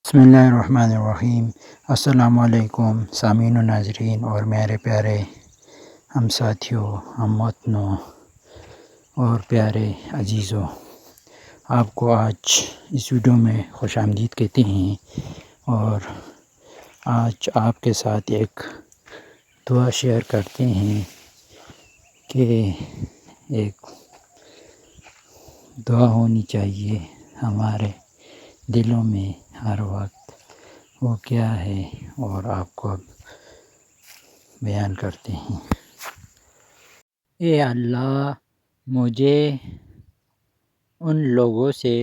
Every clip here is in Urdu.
بسم اللہ الرحمن الرحیم۔ السلام علیکم سامعین و ناظرین اور میرے پیارے ہم ساتھیوں، ہم وطنوں اور پیارے عزیزوں، آپ کو آج اس ویڈیو میں خوش آمدید کہتے ہیں اور آج آپ کے ساتھ ایک دعا شیئر کرتے ہیں کہ ایک دعا ہونی چاہیے ہمارے دلوں میں ہر وقت، وہ کیا ہے اور آپ کو اب بیان کرتے ہیں۔ اے اللہ، مجھے ان لوگوں سے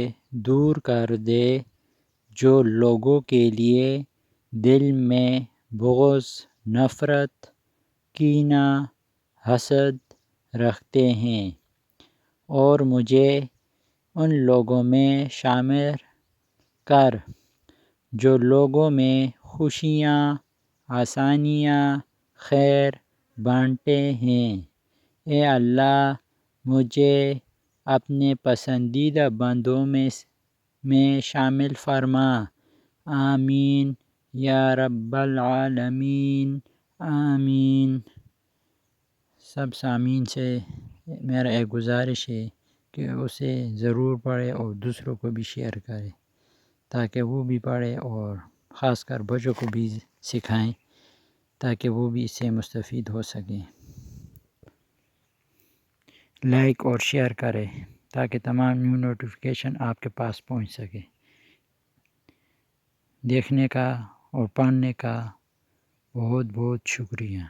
دور کر دے جو لوگوں کے لیے دل میں بغض، نفرت، کینہ، حسد رکھتے ہیں، اور مجھے ان لوگوں میں شامل کر جو لوگوں میں خوشیاں، آسانیاں، خیر بانٹتے ہیں۔ اے اللہ، مجھے اپنے پسندیدہ بندوں میں شامل فرما۔ آمین یا رب العالمین، آمین۔ سب سامعین سے میرا ایک گزارش ہے کہ اسے ضرور پڑھے اور دوسروں کو بھی شیئر کرے تاکہ وہ بھی پڑھے، اور خاص کر بچوں کو بھی سکھائیں تاکہ وہ بھی اس سے مستفید ہو سکیں۔ لائک اور شیئر کریں تاکہ تمام نیو نوٹیفیکیشن آپ کے پاس پہنچ سکے۔ دیکھنے کا اور پڑھنے کا بہت بہت شکریہ۔